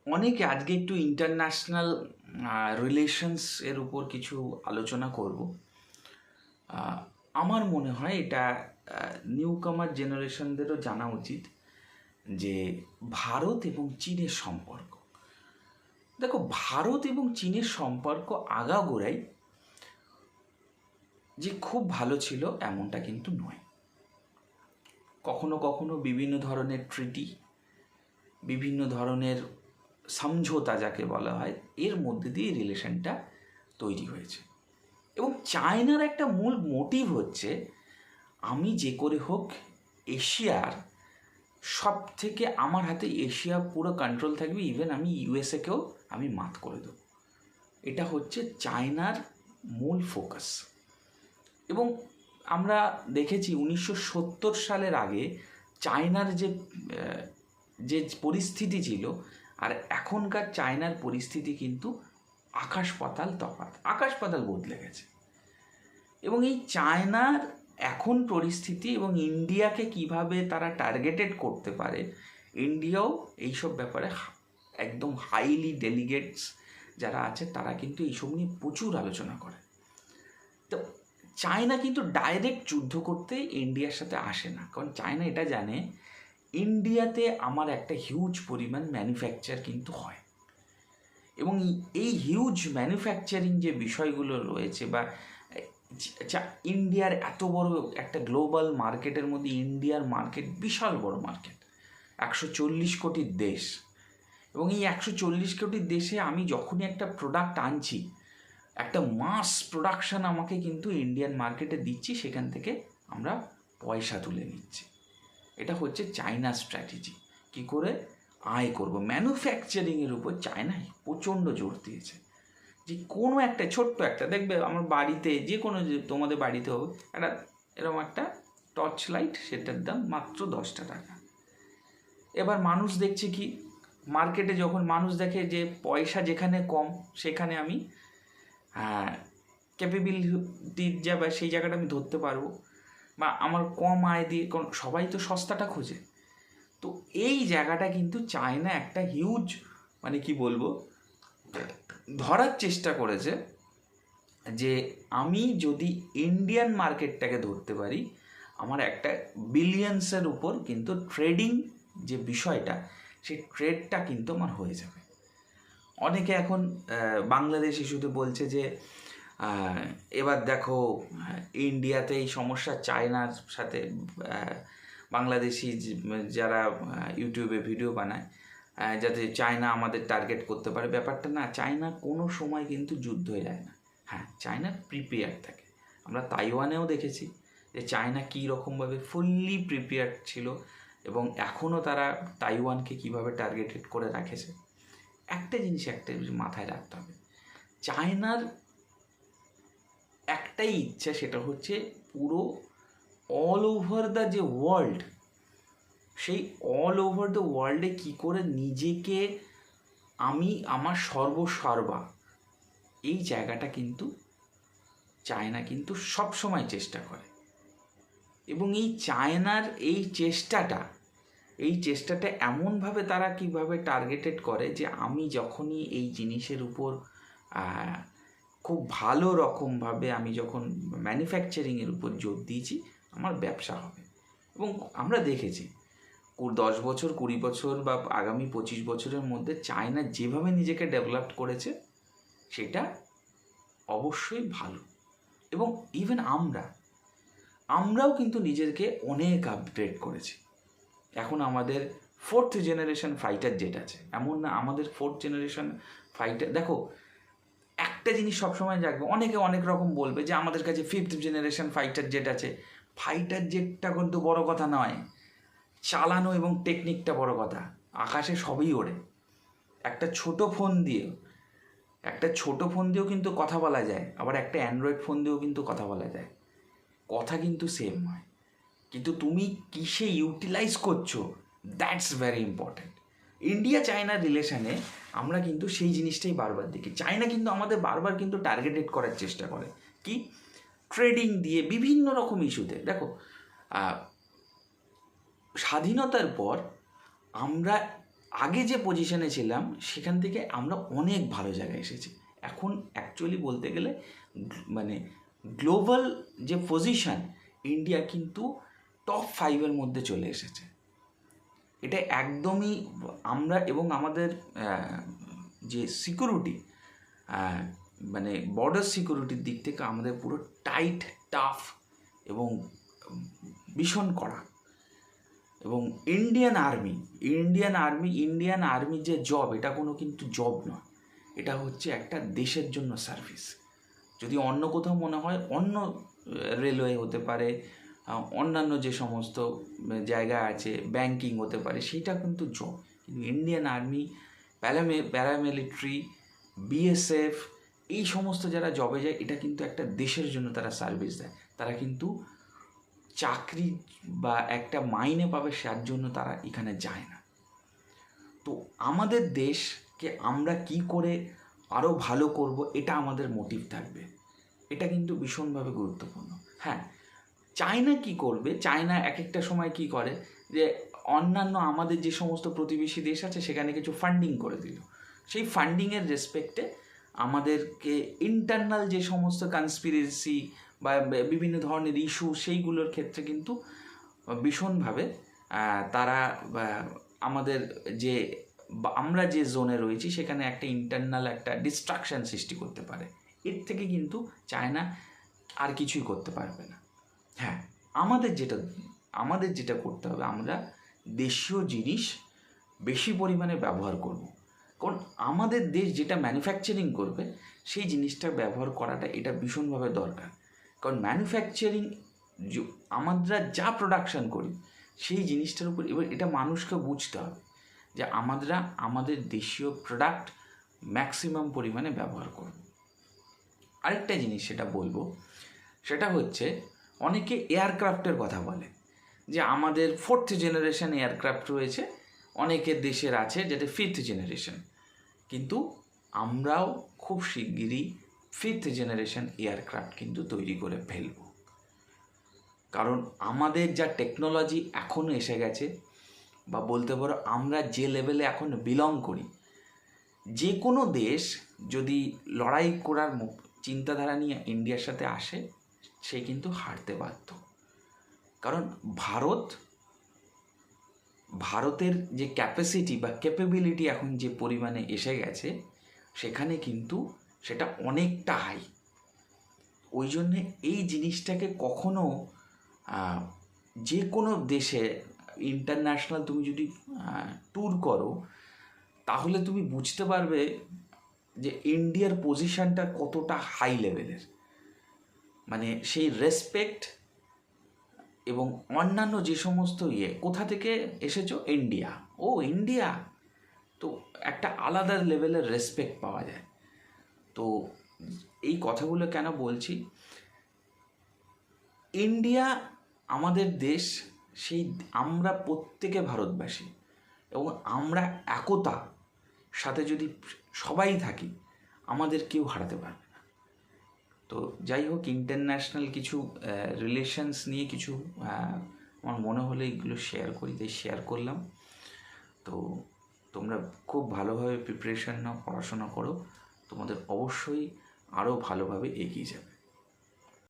অনেকে আজকে একটু ইন্টারন্যাশনাল রিলেশনস এর উপর কিছু আলোচনা করব। আমার মনে হয় এটা নিউ কামার জেনারেশনদেরও জানা উচিত যে ভারত এবং চীনের সম্পর্ক, দেখো, ভারত এবং চীনের সম্পর্ক আগাগোড়াই যে খুব ভালো ছিল এমনটা কিন্তু নয়। কখনো কখনো বিভিন্ন ধরনের ট্রিটি, বিভিন্ন ধরনের সমঝোতা যাকে বলা হয়, এর মধ্যে দিয়ে রিলেশনটা তৈরি হয়েছে। এবং চায়নার একটা মূল মোটিভ হচ্ছে আমি যে করে হোক এশিয়ার সব থেকে, আমার হাতে এশিয়া পুরো কন্ট্রোল থাকবে, ইভেন আমি ইউএসএকেও আমি মাত করে দেবো। এটা হচ্ছে চায়নার মূল ফোকাস। এবং আমরা দেখেছি 1970 সালের আগে চায়নার যে পরিস্থিতি ছিল আর এখনকার চায়নার পরিস্থিতি কিন্তু আকাশ পাতাল তফাৎ, আকাশ পাতাল বদলে গেছে। এবং এই চায়নার এখন পরিস্থিতি এবং ইন্ডিয়াকে কিভাবে তারা টার্গেটেড করতে পারে, ইন্ডিয়াও এইসব ব্যাপারে একদম হাইলি ডেলিগেটস যারা আছে তারা কিন্তু এইসব নিয়ে প্রচুর আলোচনা করে। তো চায়না কিন্তু ডাইরেক্ট যুদ্ধ করতে ইন্ডিয়ার সাথে আসে না, কারণ চায়না এটা জানে ইন্ডিয়াতে আমার একটা হিউজ পরিমাণ ম্যানুফ্যাকচার কিন্তু হয়। এবং এই হিউজ ম্যানুফ্যাকচারিং যে বিষয়গুলো রয়েছে বা ইন্ডিয়ার এত বড় একটা গ্লোবাল মার্কেটের মধ্যে ইন্ডিয়ার মার্কেট বিশাল বড় মার্কেট, 140 কোটির দেশ। এবং এই 140 কোটির দেশে আমি যখনই একটা প্রোডাক্ট আনছি, একটা মাস প্রোডাকশান আমাকে কিন্তু ইন্ডিয়ান মার্কেটে দিচ্ছি, সেখান থেকে আমরা পয়সা তুলে নিচ্ছি। এটা হচ্ছে চায়না স্ট্র্যাটেজি, কী করে আয় করব। ম্যানুফ্যাকচারিংয়ের উপর চায়নায় প্রচণ্ড জোর দিয়েছে। যে কোনো একটা ছোট্ট একটা, দেখবে আমার বাড়িতে যে কোনো, যে তোমাদের বাড়িতে হোক একটা এরকম একটা টর্চ লাইট, সেটার দাম মাত্র 10 টাকা। এবার মানুষ দেখছে কি, মার্কেটে যখন মানুষ দেখে যে পয়সা যেখানে কম সেখানে আমি ক্যাপেবিলিটির বা সেই জায়গাটা আমি ধরতে পারবো, বা আমার কম আয় দিয়ে, কারণ সবাই তো সস্তাটা খোঁজে। তো এই জায়গাটা কিন্তু চায়না একটা হিউজ, মানে কি বলবো, ধরার চেষ্টা করেছে যে আমি যদি ইন্ডিয়ান মার্কেটটাকে ধরতে পারি, আমার একটা বিলিয়ন্সের উপর কিন্তু ট্রেডিং যে বিষয়টা, সেই ট্রেডটা কিন্তু আমার হয়ে যাবে। অনেকে এখন বাংলাদেশ ইস্যুতে বলছে যে এবার দেখো ইন্ডিয়াতে এই সমস্যা, চায়নার সাথে বাংলাদেশি যারা ইউটিউবে ভিডিও বানায় যাতে চায়না আমাদের টার্গেট করতে পারে। ব্যাপারটা না, চায়না কোনো সময় কিন্তু যুদ্ধ হয়ে যায় না। হ্যাঁ, চায়না প্রিপেয়ার থাকে। আমরা তাইওয়ানেও দেখেছি যে চায়না কী রকমভাবে ফুললি প্রিপেয়ার ছিল এবং এখনও তারা তাইওয়ানকে কীভাবে টার্গেটেড করে রাখেছে। একটা জিনিস মাথায় রাখতে হবে, চায়নার একটাই ইচ্ছা, সেটা হচ্ছে পুরো অল ওভার দ্য যে ওয়ার্ল্ড, সেই অল ওভার দ্য ওয়ার্ল্ডে কী করে নিজেকে আমি আমার সর্বসর্বা, এই জায়গাটা কিন্তু চায়না কিন্তু সবসময় চেষ্টা করে। এবং এই চায়নার এই চেষ্টাটা এমনভাবে তারা কিভাবে টার্গেটেড করে যে আমি যখনই এই জিনিসের উপর খুব ভালো রকমভাবে আমি যখন ম্যানুফ্যাকচারিংয়ের উপর জোর দিয়েছি, আমার ব্যবসা হবে। এবং আমরা দেখেছি 10 বছর 20 বছর বা আগামী 25 বছরের মধ্যে চায়না যেভাবে নিজেকে ডেভেলপ করেছে, সেটা অবশ্যই ভালো। এবং ইভেন আমরাও কিন্তু নিজেকে অনেক আপগ্রেড করেছি। এখন আমাদের 4th জেনারেশন ফাইটার জেট আছে, এমন না আমাদের 4th জেনারেশন ফাইটার, দেখো একটা জিনিস সবসময় জানবে, অনেকে অনেক রকম বলবে যে আমাদের কাছে 5th জেনারেশন ফাইটার জেট আছে। ফাইটার জেটটা কিন্তু বড় কথা নয়, চালানো এবং টেকনিকটা বড় কথা। আকাশে সবই ওড়ে। একটা ছোট ফোন দিয়েও কিন্তু কথা বলা যায়, আবার একটা অ্যান্ড্রয়েড ফোন দিয়েও কিন্তু কথা বলা যায়। কথা কিন্তু সেম হয়, কিন্তু তুমি কিসে ইউটিলাইজ করছো, দ্যাটস ভেরি ইম্পর্ট্যান্ট। ইন্ডিয়া চায়নার রিলেশনে আমরা কিন্তু সেই জিনিসটাই বারবার দেখি। চায়না কিন্তু আমাদের বারবার কিন্তু টার্গেটেড করার চেষ্টা করে, কি ট্রেডিং দিয়ে, বিভিন্ন রকম ইস্যুতে। দেখো, স্বাধীনতার পর আমরা আগে যে পজিশনে ছিলাম সেখান থেকে আমরা অনেক ভালো জায়গায় এসেছি। এখন অ্যাকচুয়ালি বলতে গেলে মানে গ্লোবাল যে পজিশন, ইন্ডিয়া কিন্তু টপ 5-এর মধ্যে চলে এসেছে। এটা একদমই আমরা এবং আমাদের যে সিকিউরিটি, মানে বর্ডার সিকিউরিটির দিক থেকে আমাদের পুরো টাইট, টাফ এবং ভীষণ কড়া। এবং ইন্ডিয়ান আর্মি যে জব, এটা কোনো কিন্তু জব নয়, এটা হচ্ছে একটা দেশের জন্য সার্ভিস। যদি অন্য কোথাও মনে হয়, অন্য রেলওয়ে হতে পারে, অন্যান্য যে সমস্ত জায়গা আছে, ব্যাংকিং হতে পারে, সেটা কিন্তু জব। কিন্তু ইন্ডিয়ান আর্মি, প্যারামিলিটারি, বিএসএফ, এই সমস্ত যারা জবে যায়, এটা কিন্তু একটা দেশের জন্য তারা সার্ভিস দেয়। তারা কিন্তু চাকরি বা একটা মাইনে পাবে তার জন্য তারা এখানে যায় না। তো আমাদের দেশকে আমরা কি করে আরও ভালো করব, এটা আমাদের মোটিভ থাকবে। এটা কিন্তু ভীষণভাবে গুরুত্বপূর্ণ। হ্যাঁ, চায়না কি করবে, চায়না এক একটা সময় কি করে, যে অন্যান্য আমাদের যে সমস্ত প্রতিবেশী দেশ আছে সেখানে কিছু ফান্ডিং করে দিল। সেই ফান্ডিংয়ের রেসপেক্টে আমাদেরকে ইন্টারনাল যে সমস্ত কনস্পিরেসি বা বিভিন্ন ধরনের ইস্যু, সেইগুলোর ক্ষেত্রে কিন্তু ভীষণভাবে তারা আমাদের যে আমরা যে জোনে রয়েছি সেখানে একটা ইন্টারনাল একটা ডিস্ট্রাকশন সৃষ্টি করতে পারে। এর থেকে কিন্তু চায়না আর কিছুই করতে পারবে না। হ্যাঁ, আমাদের যেটা করতে হবে, আমরা দেশীয় জিনিস বেশি পরিমাণে ব্যবহার করব। কারণ আমাদের দেশ যেটা ম্যানুফ্যাকচারিং করবে সেই জিনিসটা ব্যবহার করাটা এটা ভীষণভাবে দরকার। কারণ ম্যানুফ্যাকচারিং, আমরা যা প্রোডাকশান করি সেই জিনিসটার উপর এবার এটা মানুষকে বুঝতে হবে যে আমরা আমাদের দেশীয় প্রোডাক্ট ম্যাক্সিমাম পরিমাণে ব্যবহার করব। আরেকটা জিনিস সেটা বলবো, সেটা হচ্ছে অনেকে এয়ারক্রাফটের কথা বলে যে আমাদের 4th জেনারেশন এয়ারক্রাফট রয়েছে, অনেকের দেশের আছে যেটা 5th জেনারেশন। কিন্তু আমরাও খুব শিগগিরই 5th জেনারেশন এয়ারক্রাফট কিন্তু তৈরি করে ফেলব। কারণ আমাদের যা টেকনোলজি এখনও এসে গেছে, বা বলতে পারো আমরা যে লেভেলে এখন বিলং করি, যে কোনো দেশ যদি লড়াই করার চিন্তাধারা নিয়ে ইন্ডিয়ার সাথে আসে, সে কিন্তু হারতে বাধ্য। কারণ ভারতের যে ক্যাপাসিটি বা ক্যাপেবিলিটি এখন যে পরিমাণে এসে গেছে, সেখানে কিন্তু সেটা অনেকটা হাই। ওই জন্যে এই জিনিসটাকে কখনো যে কোনো দেশে ইন্টারন্যাশনাল তুমি যদি ট্যুর করো, তাহলে তুমি বুঝতে পারবে যে ইন্ডিয়ার পজিশনটা কতটা হাই লেভেলের। মানে সেই রেসপেক্ট এবং অন্যান্য যে সমস্ত কোথা থেকে এসেছো, ইন্ডিয়া, তো একটা আলাদা লেভেলের রেসপেক্ট পাওয়া যায়। তো এই কথাগুলো কেন বলছি, ইন্ডিয়া আমাদের দেশ, সেই আমরা প্রত্যেকে ভারতবাসী, এবং আমরা একতা সাথে যদি সবাই থাকি, আমাদের কেউ হারাতে পারবে না। তো যাই হোক, ইন্টারন্যাশনাল কিছু রিলেশনস নিয়ে কিছু আমার মনে হলো এগুলো শেয়ার করি, তাই শেয়ার করলাম। তো তোমরা খুব ভালোভাবে প্রিপারেশন নাও, পড়াশোনা করো, তোমাদের অবশ্যই আরও ভালোভাবে এগিয়ে যাবে।